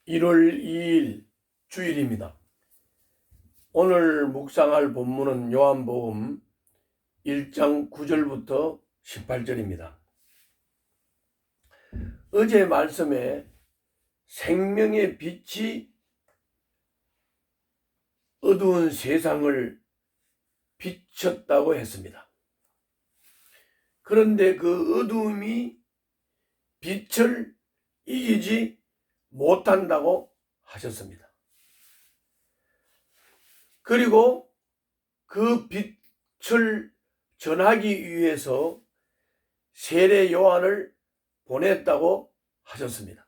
1월 2일 주일입니다. 오늘 묵상할 본문은 요한복음 1장 9절부터 18절입니다. 어제 말씀에 생명의 빛이 어두운 세상을 비췄다고 했습니다. 그런데 그 어두움이 빛을 이기지 못한다고 하셨습니다. 그리고 그 빛을 전하기 위해서 세례 요한을 보냈다고 하셨습니다.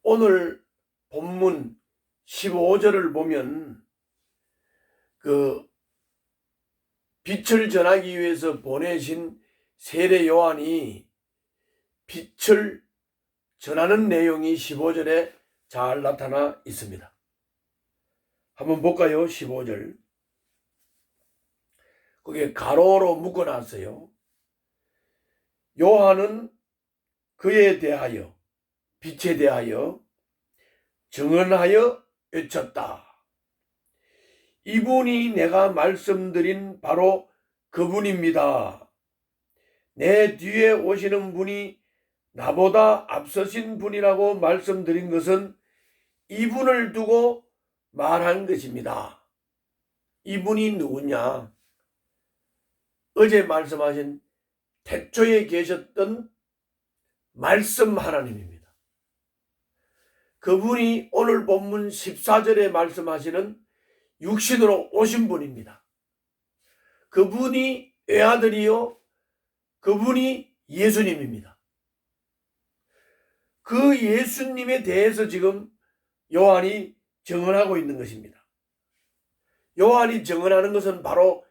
오늘 본문 15절을 보면 그 빛을 전하기 위해서 보내신 세례 요한이 빛을 전하는 내용이 15절에 잘 나타나 있습니다. 한번 볼까요? 15절. 그게 가로로 묶어놨어요. 요한은 그에 대하여, 빛에 대하여 증언하여 외쳤다. 이분이 내가 말씀드린 바로 그분입니다. 내 뒤에 오시는 분이 나보다 앞서신 분이라고 말씀드린 것은 이분을 두고 말한 것입니다. 이분이 누구냐? 어제 말씀하신 태초에 계셨던 말씀 하나님입니다. 그분이 오늘 본문 14절에 말씀하시는 육신으로 오신 분입니다. 그분이 외아들이요, 그분이 예수님입니다. 그 예수님에 대해서 지금 요한이 증언하고 있는 것입니다. 요한이 증언하는 것은 바로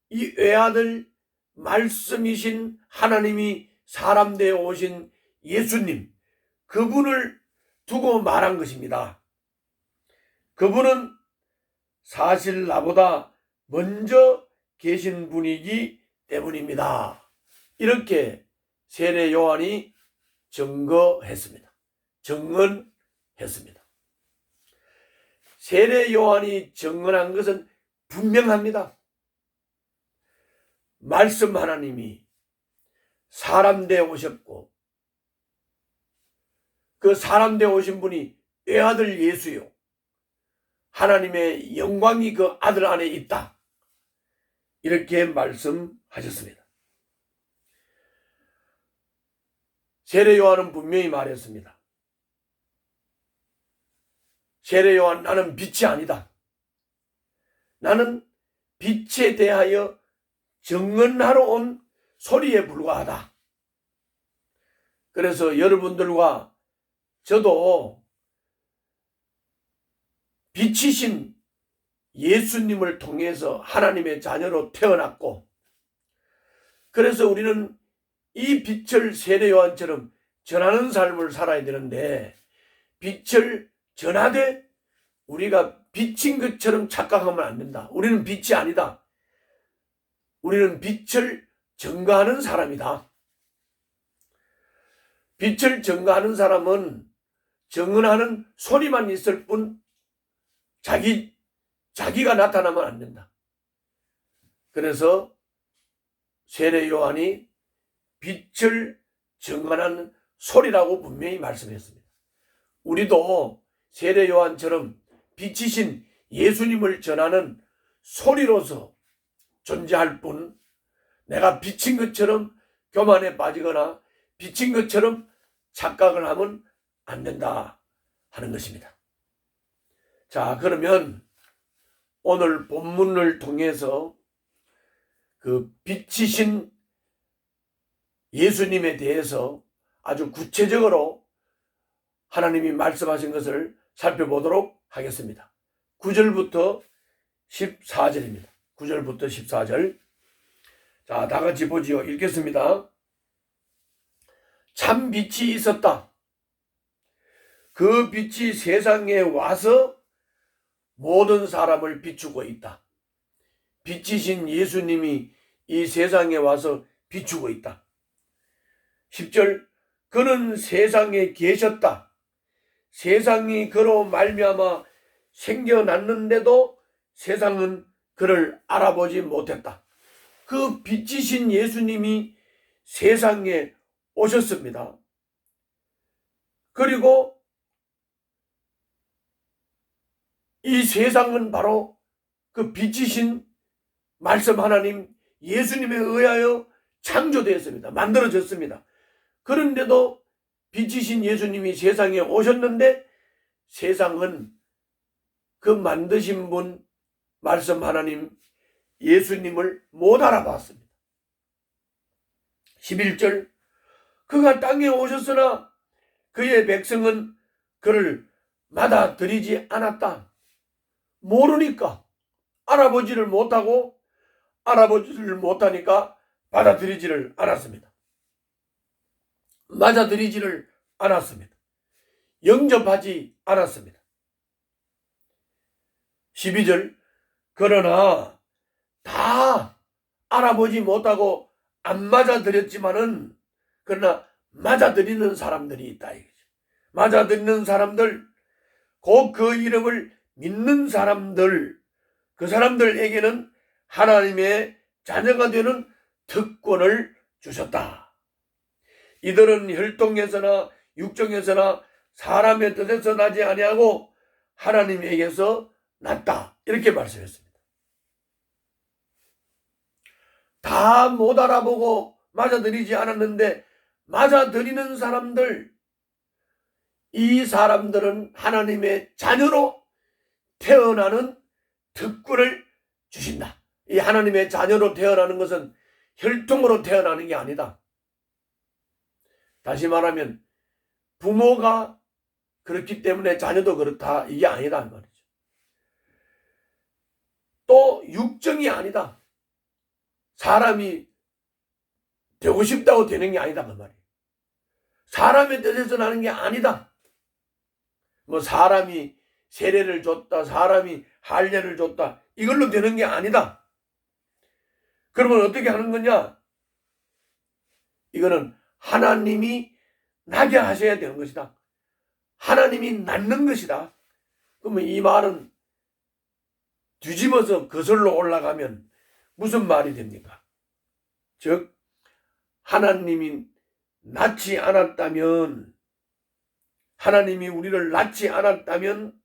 이 외아들 말씀이신 하나님이 사람 되어 오신 예수님, 그분을 두고 말한 것입니다. 그분은 사실 나보다 먼저 계신 분이기 때문입니다. 이렇게 세례 요한이 증거했습니다. 증언했습니다. 세례 요한이 증언한 것은 분명합니다. 말씀 하나님이 사람 되어 오셨고 그 사람 되어 오신 분이 외아들 예수요, 하나님의 영광이 그 아들 안에 있다, 이렇게 말씀하셨습니다. 세례 요한은 분명히 말했습니다. 세례 요한, 나는 빛이 아니다. 나는 빛에 대하여 증언하러 온 소리에 불과하다. 그래서 여러분들과 저도 빛이신 예수님을 통해서 하나님의 자녀로 태어났고, 그래서 우리는 이 빛을 세례 요한처럼 전하는 삶을 살아야 되는데, 빛을 전하되 우리가 빛인 것처럼 착각하면 안 된다. 우리는 빛이 아니다. 우리는 빛을 증거하는 사람이다. 빛을 증거하는 사람은 증언하는 소리만 있을 뿐 자기가 나타나면 안 된다. 그래서 세례 요한이 빛을 증언하는 소리라고 분명히 말씀했습니다. 우리도 세례 요한처럼 빛이신 예수님을 전하는 소리로서 존재할 뿐, 내가 빛인 것처럼 교만에 빠지거나 빛인 것처럼 착각을 하면 안 된다 하는 것입니다. 자, 그러면 오늘 본문을 통해서 그 빛이신 예수님에 대해서 아주 구체적으로 하나님이 말씀하신 것을 살펴보도록 하겠습니다. 9절부터 14절입니다. 9절부터 14절. 자, 다 같이 보지요. 읽겠습니다. 참 빛이 있었다. 그 빛이 세상에 와서 모든 사람을 비추고 있다. 빛이신 예수님이 이 세상에 와서 비추고 있다. 10절, 그는 세상에 계셨다. 세상이 그로 말미암아 생겨났는데도 세상은 그를 알아보지 못했다. 그 빛이신 예수님이 세상에 오셨습니다. 그리고 이 세상은 바로 그 빛이신 말씀 하나님 예수님에 의하여 창조되었습니다. 만들어졌습니다. 그런데도 빛이신 예수님이 세상에 오셨는데 세상은 그 만드신 분 말씀 하나님 예수님을 못 알아봤습니다. 11절 그가 땅에 오셨으나 그의 백성은 그를 받아들이지 않았다. 모르니까 알아보지를 못하고 알아보지를 못하니까 받아들이지를 않았습니다. 맞아들이지를 않았습니다. 영접하지 않았습니다. 12절 그러나 다 알아보지 못하고 안 맞아들였지만은 그러나 맞아들이는 사람들이 있다 이거죠. 맞아들이는 사람들, 곧 그 이름을 믿는 사람들, 그 사람들에게는 하나님의 자녀가 되는 특권을 주셨다. 이들은 혈통에서나 육정에서나 사람의 뜻에서 나지 아니하고 하나님에게서 났다. 이렇게 말씀했습니다. 다 못 알아보고 맞아들이지 않았는데 맞아들이는 사람들, 이 사람들은 하나님의 자녀로 태어나는 특권을 주신다. 이 하나님의 자녀로 태어나는 것은 혈통으로 태어나는 게 아니다. 다시 말하면 부모가 그렇기 때문에 자녀도 그렇다 이게 아니다 이 말이죠. 또 육정이 아니다. 사람이 되고 싶다고 되는 게 아니다 그 말이에요. 사람의 뜻에서 나는 게 아니다. 뭐 사람이 세례를 줬다, 사람이 할례를 줬다 이걸로 되는 게 아니다. 그러면 어떻게 하는 거냐? 이거는 하나님이 나게 하셔야 되는 것이다. 하나님이 낳는 것이다. 그러면 이 말은 뒤집어서 거슬러 올라가면 무슨 말이 됩니까? 즉 하나님이 낳지 않았다면, 하나님이 우리를 낳지 않았다면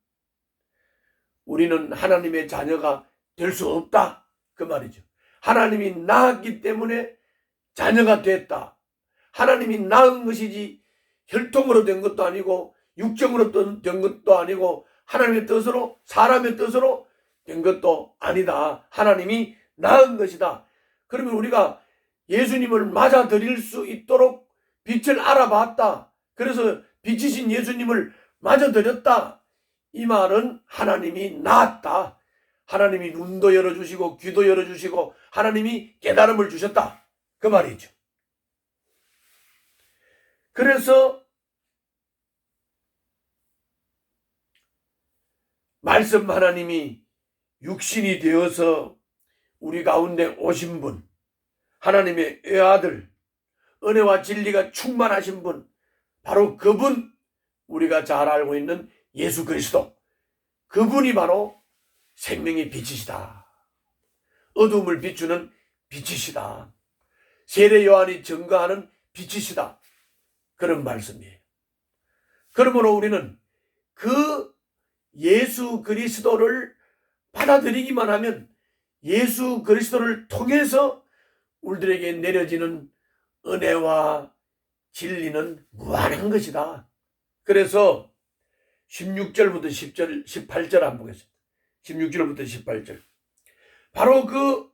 우리는 하나님의 자녀가 될 수 없다 그 말이죠. 하나님이 낳았기 때문에 자녀가 됐다. 하나님이 낳은 것이지 혈통으로 된 것도 아니고 육정으로 된 것도 아니고 하나님의 뜻으로 사람의 뜻으로 된 것도 아니다. 하나님이 낳은 것이다. 그러면 우리가 예수님을 맞아들일 수 있도록 빛을 알아봤다. 그래서 빛이신 예수님을 맞아들였다. 이 말은 하나님이 낳았다. 하나님이 눈도 열어주시고 귀도 열어주시고 하나님이 깨달음을 주셨다. 그 말이죠. 그래서 말씀 하나님이 육신이 되어서 우리 가운데 오신 분, 하나님의 외아들, 은혜와 진리가 충만하신 분, 바로 그분, 우리가 잘 알고 있는 예수 그리스도, 그분이 바로 생명의 빛이시다. 어둠을 비추는 빛이시다. 세례 요한이 증거하는 빛이시다. 그런 말씀이에요. 그러므로 우리는 그 예수 그리스도를 받아들이기만 하면 예수 그리스도를 통해서 우리들에게 내려지는 은혜와 진리는 무한한 것이다. 그래서 16절부터 10절, 18절 한번 보겠습니다. 16절부터 18절. 바로 그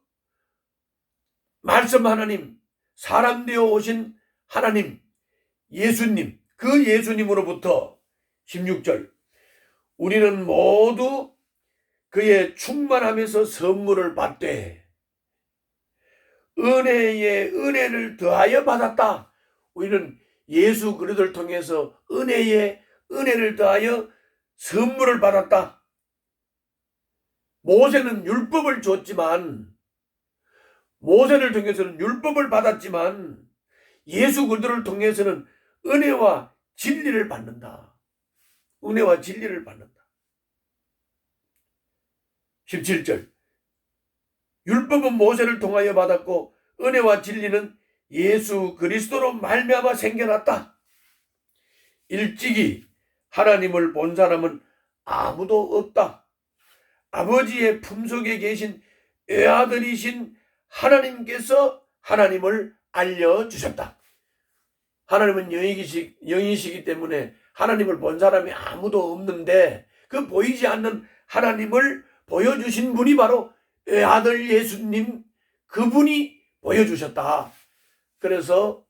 말씀 하나님, 사람 되어 오신 하나님, 예수님, 그 예수님으로부터 16절. 우리는 모두 그의 충만함에서 선물을 받되 은혜에 은혜를 더하여 받았다. 우리는 예수 그리스도를 통해서 은혜에 은혜를 더하여 선물을 받았다. 모세는 율법을 줬지만, 모세를 통해서는 율법을 받았지만 예수 그리스도를 통해서는 은혜와 진리를 받는다. 은혜와 진리를 받는다. 17절 율법은 모세를 통하여 받았고 은혜와 진리는 예수 그리스도로 말미암아 생겨났다. 일찍이 하나님을 본 사람은 아무도 없다. 아버지의 품속에 계신 외아들이신 하나님께서 하나님을 알려주셨다. 하나님은 영이시기 때문에 하나님을 본 사람이 아무도 없는데 그 보이지 않는 하나님을 보여주신 분이 바로 외아들 예수님, 그분이 보여주셨다. 그래서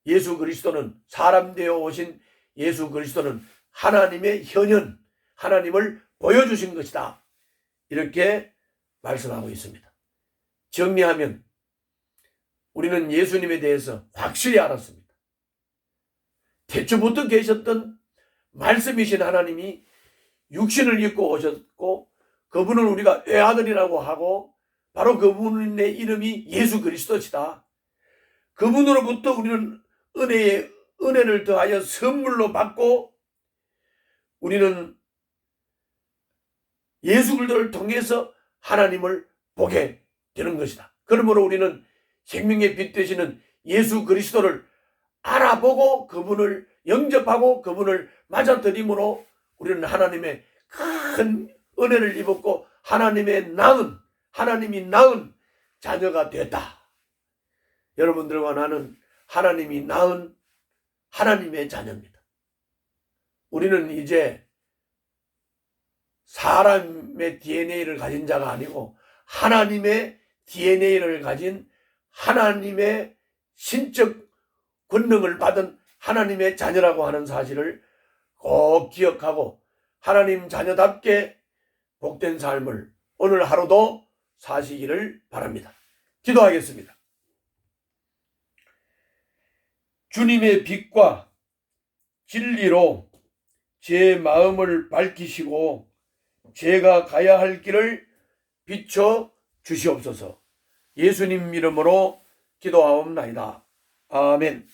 예수 그리스도는, 사람 되어 오신 예수 그리스도는 하나님의 현현, 하나님을 보여주신 것이다. 이렇게 말씀하고 있습니다. 정리하면 우리는 예수님에 대해서 확실히 알았습니다. 태초부터 계셨던 말씀이신 하나님이 육신을 입고 오셨고 그분은 우리가 외아들이라고 하고 바로 그분의 이름이 예수 그리스도시다. 그분으로부터 우리는 은혜를 더하여 선물로 받고 우리는 예수 그리스도를 통해서 하나님을 보게 되는 것이다. 그러므로 우리는 생명의 빛 되시는 예수 그리스도를 알아보고 그분을 영접하고 그분을 맞아들임으로 우리는 하나님의 큰 은혜를 입었고 하나님이 낳은 자녀가 됐다. 여러분들과 나는 하나님이 낳은 하나님의 자녀입니다. 우리는 이제 사람의 DNA를 가진 자가 아니고 하나님의 DNA를 가진 하나님의 신적 권능을 받은 하나님의 자녀라고 하는 사실을 꼭 기억하고 하나님 자녀답게 복된 삶을 오늘 하루도 사시기를 바랍니다. 기도하겠습니다. 주님의 빛과 진리로 제 마음을 밝히시고 제가 가야 할 길을 비춰 주시옵소서. 예수님 이름으로 기도하옵나이다. 아멘.